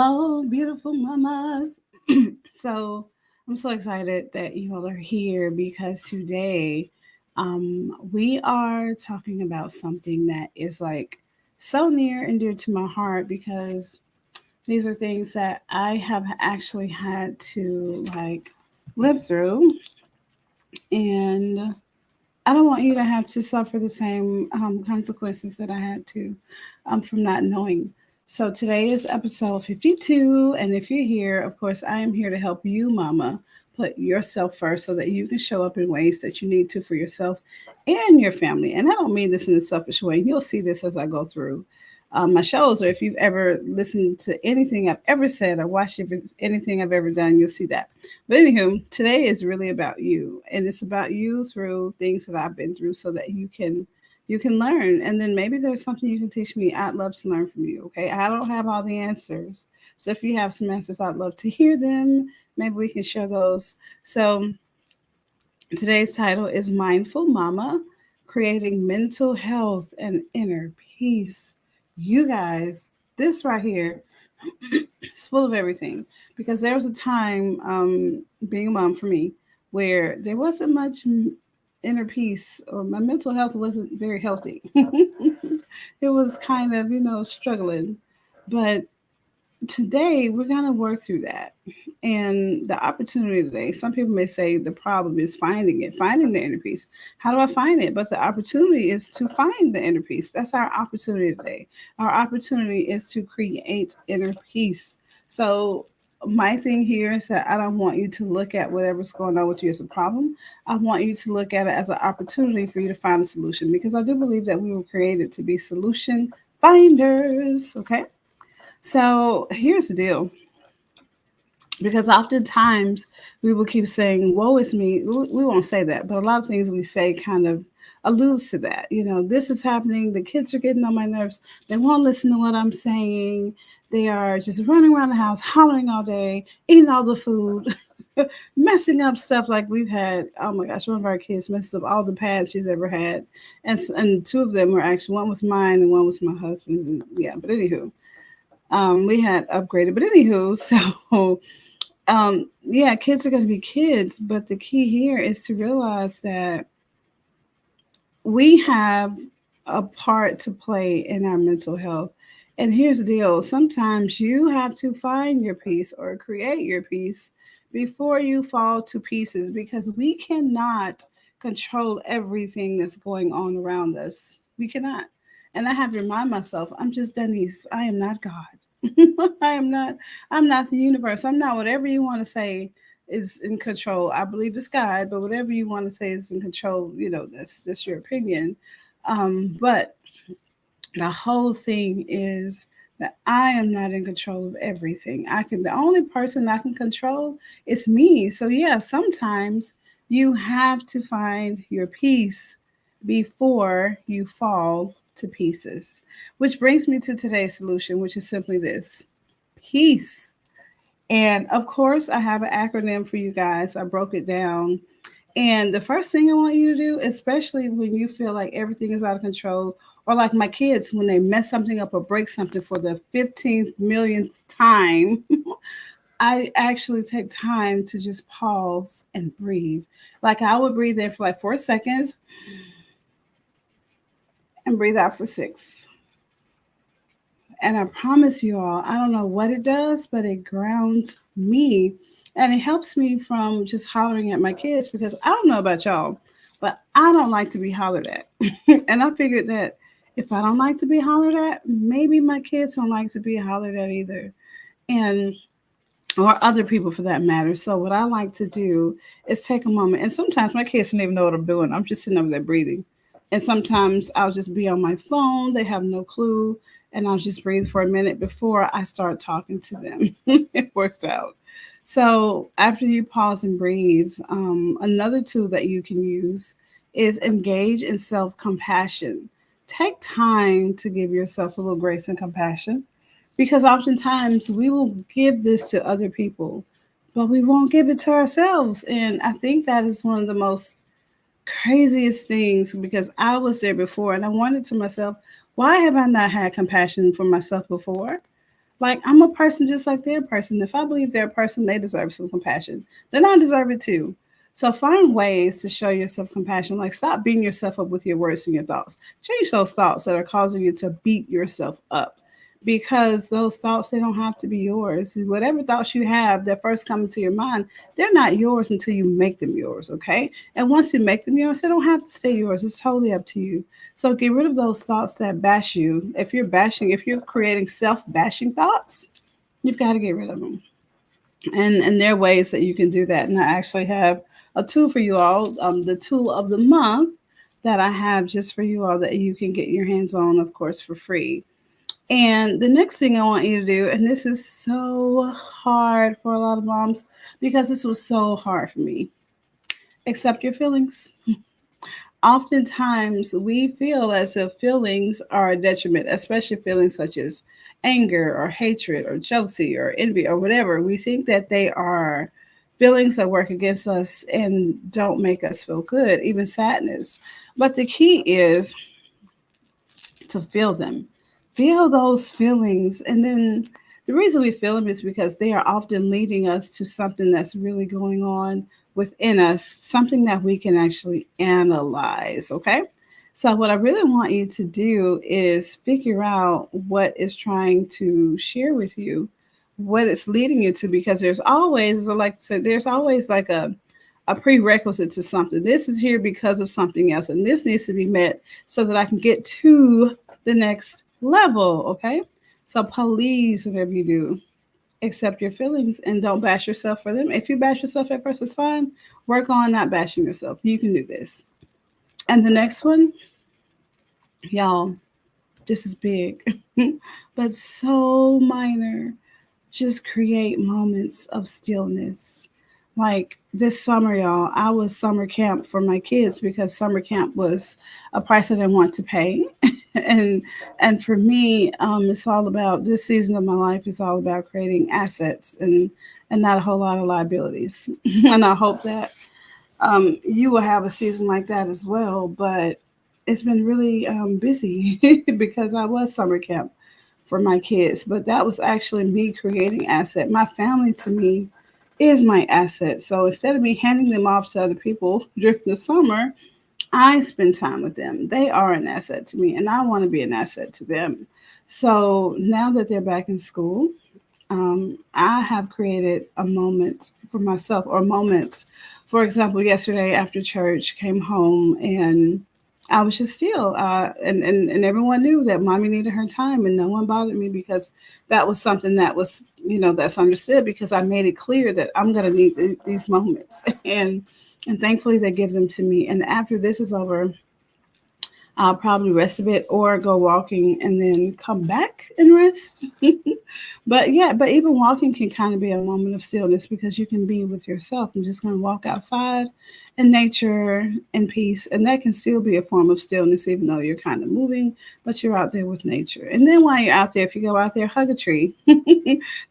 Hello, beautiful mamas. So I'm so excited that you all are here because today we are talking about something that is like so near and dear to my heart because these are things that I have actually had to like live through, and I don't want you to have to suffer the same consequences that I had to from not knowing. So today is episode 52. And if you're here, of course, I am here to help you, mama, put yourself first so that you can show up in ways that you need to for yourself and your family. And I don't mean this in a selfish way. You'll see this as I go through my shows, or if you've ever listened to anything I've ever said or watched anything I've ever done, you'll see that. But anywho, today is really about you, and it's about you through things that I've been through, so that you can learn, and then maybe there's something you can teach me. I'd love to learn from you. Okay, I don't have all the answers, so if you have some answers, I'd love to hear them. Maybe we can share those. So today's title is Mindful Mama, Creating Mental Health and Inner Peace. You guys, this right here is full of everything, because there was a time, being a mom for me, where there wasn't much inner peace, or my mental health wasn't very healthy. It was kind of, struggling. But today we're going to work through that. And the opportunity today, some people may say the problem is finding it, finding the inner peace. How do I find it? But the opportunity is to find the inner peace. That's our opportunity today. Our opportunity is to create inner peace. So my thing here is that I don't want you to look at whatever's going on with you as a problem. I want you to look at it as an opportunity for you to find a solution, because I do believe that we were created to be solution finders. Okay. So here's the deal, because oftentimes we will keep saying, woe is me. We won't say that, but a lot of things we say kind of alludes to that. This is happening. The kids are getting on my nerves. They won't listen to what I'm saying. They are just running around the house, hollering all day, eating all the food, messing up stuff. Like we've had, oh my gosh, one of our kids messed up all the pads she's ever had. And two of them were actually, one was mine and one was my husband's. And yeah, but anywho, we had upgraded. But anywho, so yeah, kids are going to be kids, but the key here is to realize that we have a part to play in our mental health. And here's the deal, sometimes you have to find your peace or create your peace before you fall to pieces, because we cannot control everything that's going on around us. We cannot. And I have to remind myself, I'm just Denise. I am not God. I am not. I'm not the universe. I'm not whatever you want to say is in control. I believe it's God, but whatever you want to say is in control. That's your opinion. But the whole thing is that I am not in control of everything. The only person I can control is me. So yeah, sometimes you have to find your peace before you fall to pieces. Which brings me to today's solution, which is simply this: peace. And of course, I have an acronym for you guys. I broke it down. And the first thing I want you to do, especially when you feel like everything is out of control, or like my kids, when they mess something up or break something for the 15th millionth time, I actually take time to just pause and breathe. Like I would breathe in for like 4 seconds and breathe out for six. And I promise you all, I don't know what it does, but it grounds me. And it helps me from just hollering at my kids, because I don't know about y'all, but I don't like to be hollered at. And I figured that if I don't like to be hollered at, maybe my kids don't like to be hollered at either. And or other people for that matter. So what I like to do is take a moment, and sometimes my kids don't even know what I'm doing. I'm just sitting over there breathing, and sometimes I'll just be on my phone. They have no clue, and I'll just breathe for a minute before I start talking to them. It works out. So after you pause and breathe, another tool that you can use is engage in self compassion. Take time to give yourself a little grace and compassion, because oftentimes we will give this to other people, but we won't give it to ourselves. And I think that is one of the most craziest things, because I was there before and I wondered to myself, why have I not had compassion for myself before? Like, I'm a person just like they're a person. If I believe they're a person, they deserve some compassion. Then I deserve it too. So find ways to show yourself compassion. Like, stop beating yourself up with your words and your thoughts. Change those thoughts that are causing you to beat yourself up, because those thoughts, they don't have to be yours. Whatever thoughts you have that first come into your mind, they're not yours until you make them yours, okay? And once you make them yours, they don't have to stay yours. It's totally up to you. So get rid of those thoughts that bash you. If you're creating self-bashing thoughts, you've got to get rid of them. And there are ways that you can do that. And I actually have a tool for you all, the tool of the month that I have just for you all that you can get your hands on, of course, for free. And the next thing I want you to do, and this is so hard for a lot of moms because this was so hard for me, accept your feelings. Oftentimes, we feel as if feelings are a detriment, especially feelings such as anger or hatred or jealousy or envy or whatever. We think that they are feelings that work against us and don't make us feel good, even sadness. But the key is to feel them. Feel those feelings. And then the reason we feel them is because they are often leading us to something that's really going on within us, something that we can actually analyze. Okay. So, what I really want you to do is figure out what is trying to share with you, what it's leading you to, because there's always, like I said, there's always like a prerequisite to something. This is here because of something else, and this needs to be met so that I can get to the next level. Okay. So please, whatever you do, accept your feelings and don't bash yourself for them. If you bash yourself at first, it's fine. Work on not bashing yourself. You can do this. And the next one, y'all, this is big, but so minor. Just create moments of stillness. Like this summer, y'all, I was summer camp for my kids because summer camp was a price I didn't want to pay. and and for me, it's all about, this season of my life is all about creating assets and not a whole lot of liabilities. And I hope that you will have a season like that as well. But it's been really busy because I was summer camp for my kids, but that was actually me creating asset. My family to me is my asset. So instead of me handing them off to other people during the summer, I spend time with them. They are an asset to me, and I want to be an asset to them. So now that they're back in school, I have created a moment for myself, or moments. For example, yesterday after church, came home and I was just still, and everyone knew that mommy needed her time, and no one bothered me because that was something that was, that's understood because I made it clear that I'm gonna need these moments, and thankfully they give them to me. And after this is over, I'll probably rest a bit or go walking and then come back and rest. But yeah, but even walking can kind of be a moment of stillness because you can be with yourself. I'm just going to walk outside in nature and peace. And that can still be a form of stillness, even though you're kind of moving, but you're out there with nature. And then while you're out there, if you go out there, hug a tree.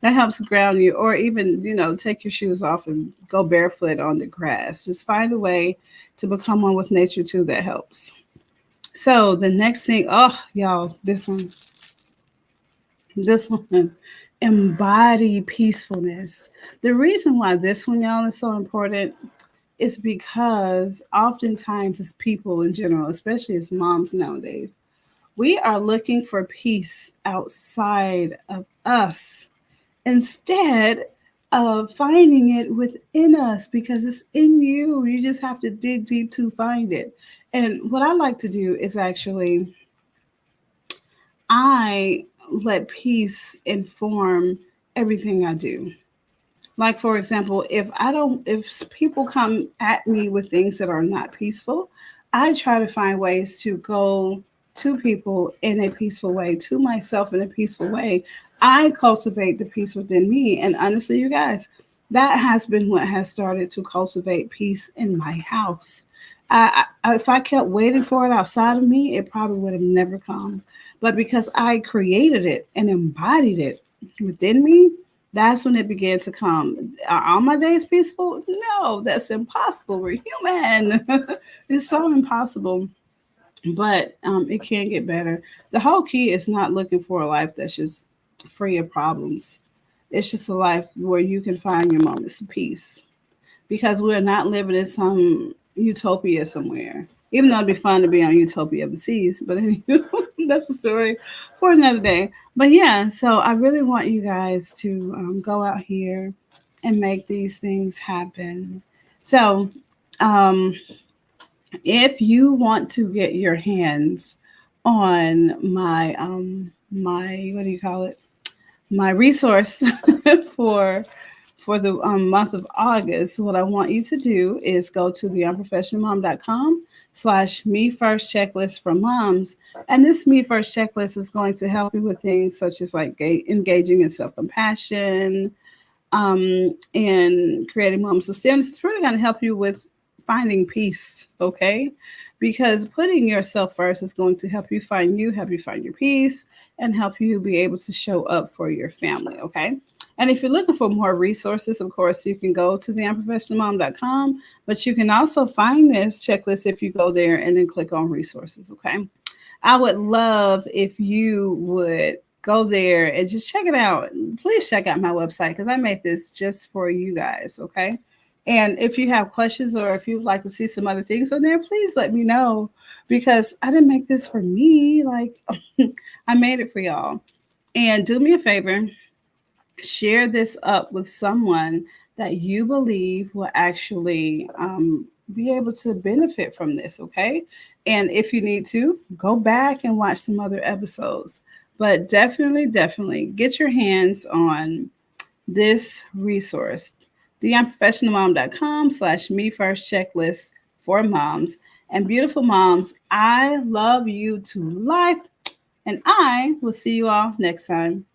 That helps ground you. Or even, take your shoes off and go barefoot on the grass. Just find a way to become one with nature too. That helps. So the next thing, oh, y'all, this one, embody peacefulness. The reason why this one, y'all, is so important is because oftentimes, as people in general, especially as moms nowadays, we are looking for peace outside of us instead of finding it within us because it's in you. You just have to dig deep to find it. And what I like to do is actually I let peace inform everything I do. Like, for example, if people come at me with things that are not peaceful, I try to find ways to go to people in a peaceful way, to myself in a peaceful way. I cultivate the peace within me. And honestly, you guys, that has been what has started to cultivate peace in my house. If I kept waiting for it outside of me, it probably would have never come. But because I created it and embodied it within me, that's when it began to come. Are all my days peaceful? No, that's impossible. We're human. It's so impossible. But it can get better. The whole key is not looking for a life that's just free of problems. It's just a life where you can find your moments of peace, because we're not living in some utopia somewhere. Even though it'd be fun to be on Utopia of the Seas, but anyway, that's a story for another day. But yeah, so I really want you guys to go out here and make these things happen. So, um, if you want to get your hands on my what do you call it, my resource for the month of August, what I want you to do is go to the unprofessionalmom.com/ me first checklist for moms. And this me first checklist is going to help you with things such as like engaging in self compassion, and creating moments of stillness. It's really going to help you with finding peace, okay? Because putting yourself first is going to help you, help you find your peace, and help you be able to show up for your family, okay? And if you're looking for more resources, of course, you can go to the unprofessionalmom.com, but you can also find this checklist if you go there and then click on resources, okay? I would love if you would go there and just check it out. Please check out my website because I made this just for you guys, okay? And if you have questions or if you'd like to see some other things on there, please let me know, because I didn't make this for me. Like, I made it for y'all. And do me a favor, share this up with someone that you believe will actually be able to benefit from this, okay? And if you need to, go back and watch some other episodes. But definitely, definitely get your hands on this resource, the unprofessionalmom.com/ me first checklist for moms. And beautiful moms, I love you to life. And I will see you all next time.